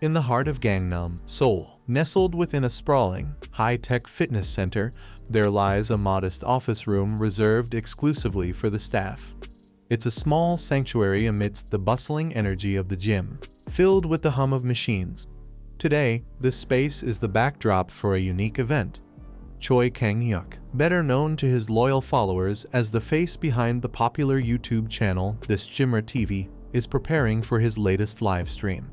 In the heart of Gangnam, Seoul, nestled within a sprawling, high-tech fitness center, there lies a modest office room reserved exclusively for the staff. It's a small sanctuary amidst the bustling energy of the gym, filled with the hum of machines. Today, this space is the backdrop for a unique event. Choi Kang-hyuk, better known to his loyal followers as the face behind the popular YouTube channel This Gymmer TV, is preparing for his latest live stream.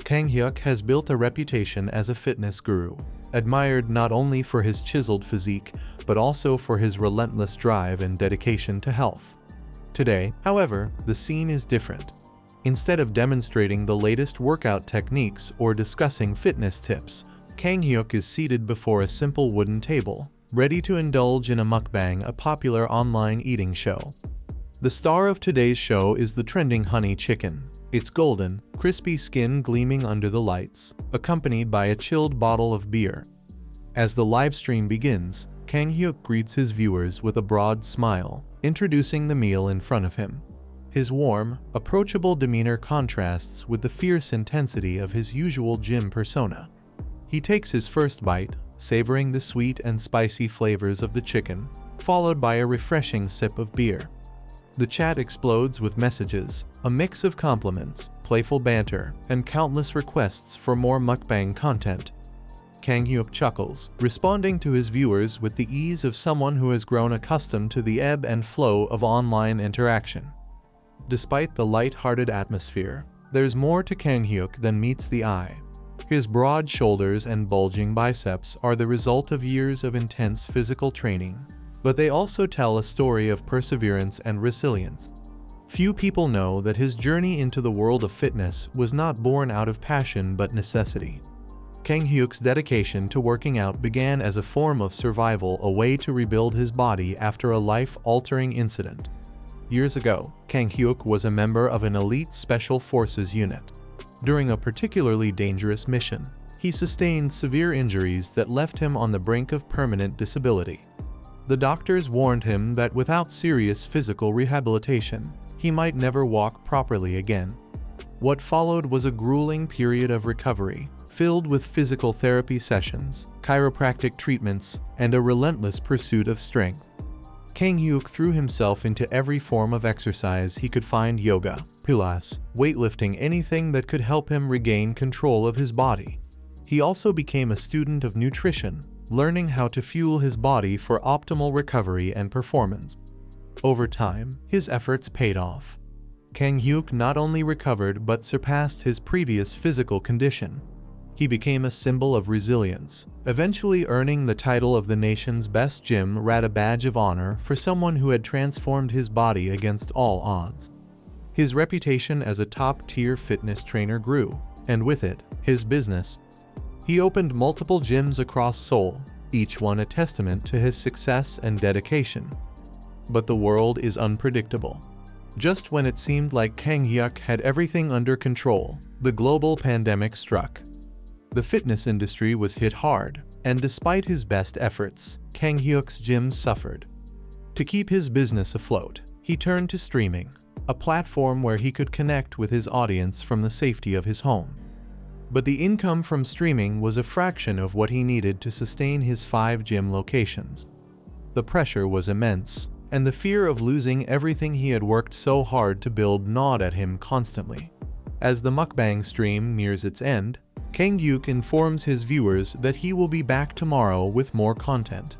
Kang-hyuk has built a reputation as a fitness guru, admired not only for his chiseled physique, but also for his relentless drive and dedication to health. Today, however, the scene is different. Instead of demonstrating the latest workout techniques or discussing fitness tips, Kang-hyuk is seated before a simple wooden table, ready to indulge in a mukbang, a popular online eating show. The star of today's show is the trending honey chicken, its golden, crispy skin gleaming under the lights, accompanied by a chilled bottle of beer. As the livestream begins, Kang-hyuk greets his viewers with a broad smile, introducing the meal in front of him. His warm, approachable demeanor contrasts with the fierce intensity of his usual gym persona. He takes his first bite, savoring the sweet and spicy flavors of the chicken, followed by a refreshing sip of beer. The chat explodes with messages, a mix of compliments, playful banter, and countless requests for more mukbang content. Kang-hyuk chuckles, responding to his viewers with the ease of someone who has grown accustomed to the ebb and flow of online interaction. Despite the light-hearted atmosphere, there's more to Kang-hyuk than meets the eye. His broad shoulders and bulging biceps are the result of years of intense physical training, but they also tell a story of perseverance and resilience. Few people know that his journey into the world of fitness was not born out of passion but necessity. Kang-hyuk's dedication to working out began as a form of survival, a way to rebuild his body after a life-altering incident. Years ago, Kang-hyuk was a member of an elite special forces unit. During a particularly dangerous mission, he sustained severe injuries that left him on the brink of permanent disability. The doctors warned him that without serious physical rehabilitation, he might never walk properly again. What followed was a grueling period of recovery, filled with physical therapy sessions, chiropractic treatments, and a relentless pursuit of strength. Kang-hyuk threw himself into every form of exercise he could find: yoga, pilates, weightlifting, anything that could help him regain control of his body. He also became a student of nutrition, learning how to fuel his body for optimal recovery and performance. Over time, his efforts paid off. Kang-hyuk not only recovered but surpassed his previous physical condition. He became a symbol of resilience, eventually earning the title of the nation's best gym rat, a badge of honor for someone who had transformed his body against all odds. His reputation as a top-tier fitness trainer grew, and with it, his business. He opened multiple gyms across Seoul, each one a testament to his success and dedication. But the world is unpredictable. Just when it seemed like Kang-hyuk had everything under control, the global pandemic struck. The fitness industry was hit hard, and despite his best efforts, Kang-hyuk's gyms suffered. To keep his business afloat, he turned to streaming, a platform where he could connect with his audience from the safety of his home. But the income from streaming was a fraction of what he needed to sustain his 5 gym locations. The pressure was immense, and the fear of losing everything he had worked so hard to build gnawed at him constantly. As the mukbang stream nears its end, Kang-hyuk informs his viewers that he will be back tomorrow with more content.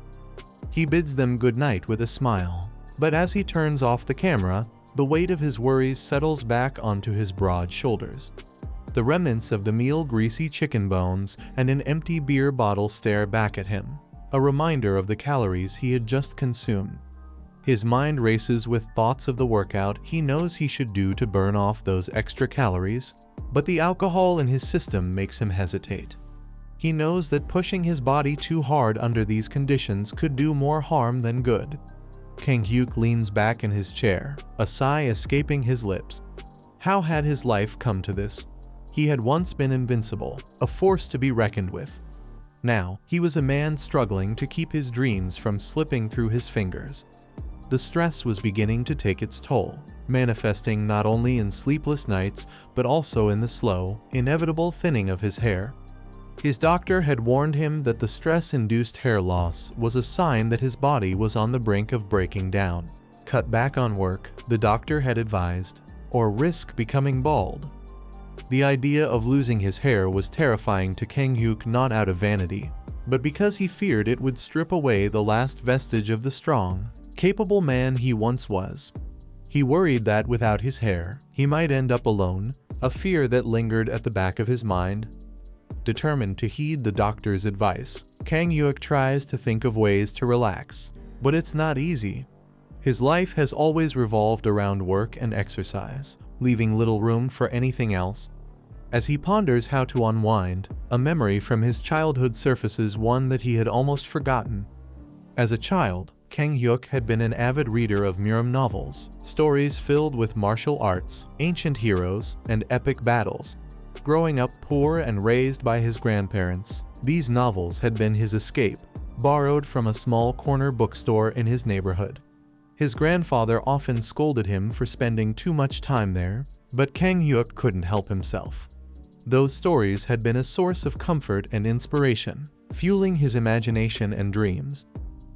He bids them good night with a smile, but as he turns off the camera, the weight of his worries settles back onto his broad shoulders. The remnants of the meal, greasy chicken bones, and an empty beer bottle stare back at him, a reminder of the calories he had just consumed. His mind races with thoughts of the workout he knows he should do to burn off those extra calories, but the alcohol in his system makes him hesitate. He knows that pushing his body too hard under these conditions could do more harm than good. Kang-hyuk leans back in his chair, a sigh escaping his lips. How had his life come to this? He had once been invincible, a force to be reckoned with. Now, he was a man struggling to keep his dreams from slipping through his fingers. The stress was beginning to take its toll, manifesting not only in sleepless nights but also in the slow, inevitable thinning of his hair. His doctor had warned him that the stress-induced hair loss was a sign that his body was on the brink of breaking down. Cut back on work, the doctor had advised, or risk becoming bald. The idea of losing his hair was terrifying to Kang Hyuk, not out of vanity, but because he feared it would strip away the last vestige of the strong, capable man he once was. He worried that without his hair, he might end up alone, a fear that lingered at the back of his mind. Determined to heed the doctor's advice, Kang Hyuk tries to think of ways to relax, but it's not easy. His life has always revolved around work and exercise, leaving little room for anything else. As he ponders how to unwind, a memory from his childhood surfaces, one that he had almost forgotten. As a child, Kang Hyuk had been an avid reader of Muram novels, stories filled with martial arts, ancient heroes, and epic battles. Growing up poor and raised by his grandparents, these novels had been his escape, borrowed from a small corner bookstore in his neighborhood. His grandfather often scolded him for spending too much time there, but Kang Hyuk couldn't help himself. Those stories had been a source of comfort and inspiration, fueling his imagination and dreams.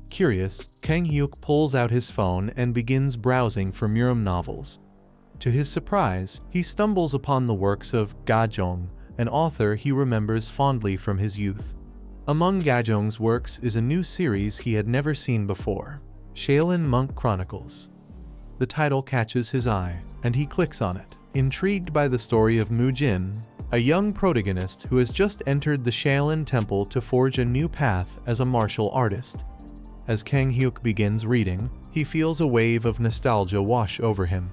Curious, Kang Hyuk pulls out his phone and begins browsing for Muram novels. To his surprise, he stumbles upon the works of Gajong, an author he remembers fondly from his youth. Among Gajong's works is a new series he had never seen before, Shaolin Monk Chronicles. The title catches his eye, and he clicks on it, intrigued by the story of Mu Jin, a young protagonist who has just entered the Shaolin Temple to forge a new path as a martial artist. As Kang Hyuk begins reading, he feels a wave of nostalgia wash over him.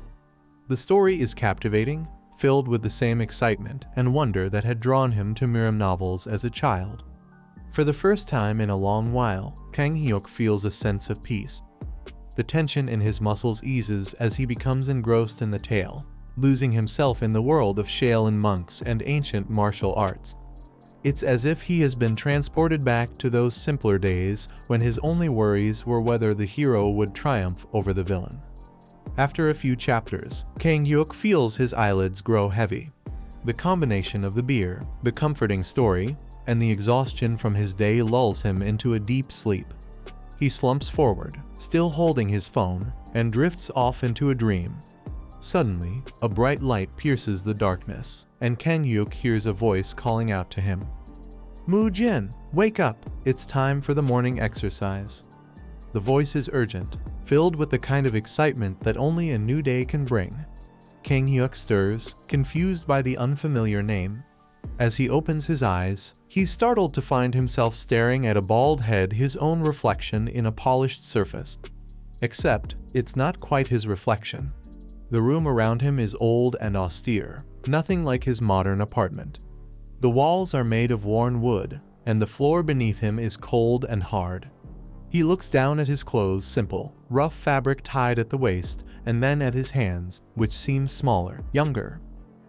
The story is captivating, filled with the same excitement and wonder that had drawn him to Muram novels as a child. For the first time in a long while, Kang Hyuk feels a sense of peace. The tension in his muscles eases as he becomes engrossed in the tale, losing himself in the world of Shaolin monks and ancient martial arts. It's as if he has been transported back to those simpler days when his only worries were whether the hero would triumph over the villain. After a few chapters, Kang Hyuk feels his eyelids grow heavy. The combination of the beer, the comforting story, and the exhaustion from his day lulls him into a deep sleep. He slumps forward, still holding his phone, and drifts off into a dream. Suddenly, a bright light pierces the darkness, and Kang Hyuk hears a voice calling out to him. "Mu Jin, wake up! It's time for the morning exercise." The voice is urgent, filled with the kind of excitement that only a new day can bring. Kang Hyuk stirs, confused by the unfamiliar name. As he opens his eyes, he's startled to find himself staring at a bald head, his own reflection in a polished surface. Except, it's not quite his reflection. The room around him is old and austere, nothing like his modern apartment. The walls are made of worn wood, and the floor beneath him is cold and hard. He looks down at his clothes, simple, rough fabric tied at the waist, and then at his hands, which seem smaller, younger.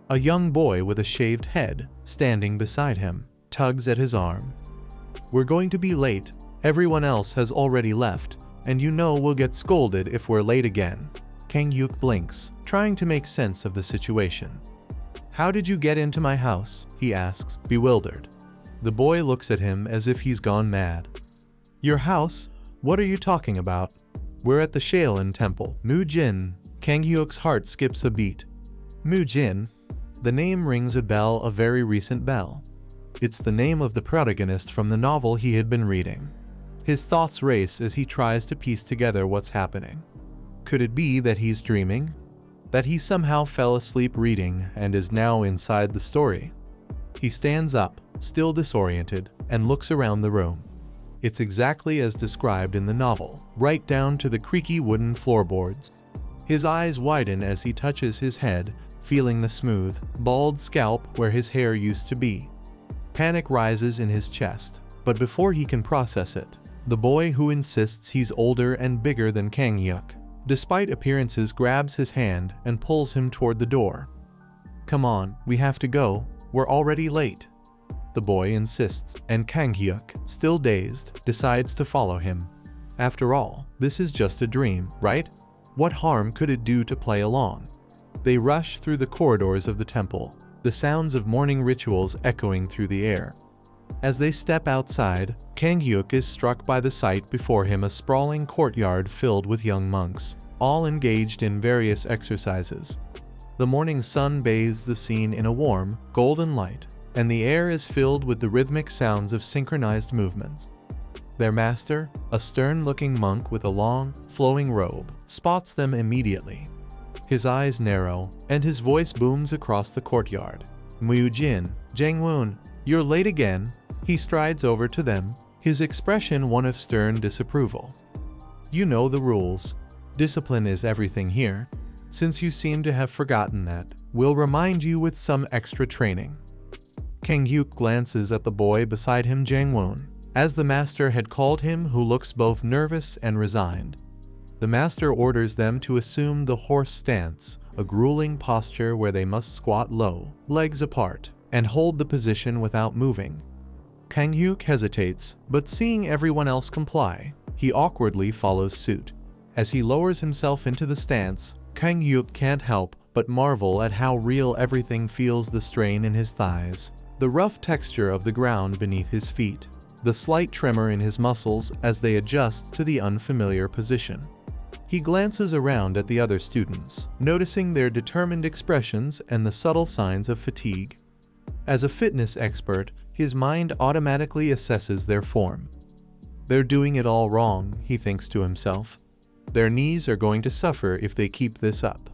A young boy with a shaved head, standing beside him, tugs at his arm. "We're going to be late. Everyone else has already left, and you know we'll get scolded if we're late again." Kang Hyuk blinks, trying to make sense of the situation. "How did you get into my house?" he asks, bewildered. The boy looks at him as if he's gone mad. "Your house? What are you talking about? We're at the Shaolin Temple." Mu Jin. Kang Hyuk's heart skips a beat. Mu Jin? The name rings a bell, a very recent bell. It's the name of the protagonist from the novel he had been reading. His thoughts race as he tries to piece together what's happening. Could it be that he's dreaming? That he somehow fell asleep reading and is now inside the story? He stands up, still disoriented, and looks around the room. It's exactly as described in the novel, right down to the creaky wooden floorboards. His eyes widen as he touches his head, feeling the smooth, bald scalp where his hair used to be. Panic rises in his chest, but before he can process it, the boy who insists he's older and bigger than Kang Hyuk, despite appearances, grabs his hand and pulls him toward the door. "Come on, we have to go. We're already late." The boy insists, and Kang Hyuk, still dazed, decides to follow him. After all, this is just a dream, right? What harm could it do to play along? They rush through the corridors of the temple, the sounds of morning rituals echoing through the air. As they step outside, Kang Hyuk is struck by the sight before him, a sprawling courtyard filled with young monks, all engaged in various exercises. The morning sun bathes the scene in a warm, golden light, and the air is filled with the rhythmic sounds of synchronized movements. Their master, a stern-looking monk with a long, flowing robe, spots them immediately. His eyes narrow, and his voice booms across the courtyard. "Muyujin, Jangwon, you're late again." He strides over to them, his expression one of stern disapproval. "You know the rules. Discipline is everything here. Since you seem to have forgotten that, we'll remind you with some extra training." Kang Hyuk glances at the boy beside him, Jangwon, as the master had called him, who looks both nervous and resigned. The master orders them to assume the horse stance, a grueling posture where they must squat low, legs apart, and hold the position without moving. Kang Hyuk hesitates, but seeing everyone else comply, he awkwardly follows suit. As he lowers himself into the stance, Kang Hyuk can't help but marvel at how real everything feels: the strain in his thighs, the rough texture of the ground beneath his feet, the slight tremor in his muscles as they adjust to the unfamiliar position. He glances around at the other students, noticing their determined expressions and the subtle signs of fatigue. As a fitness expert, his mind automatically assesses their form. "They're doing it all wrong," he thinks to himself. "Their knees are going to suffer if they keep this up."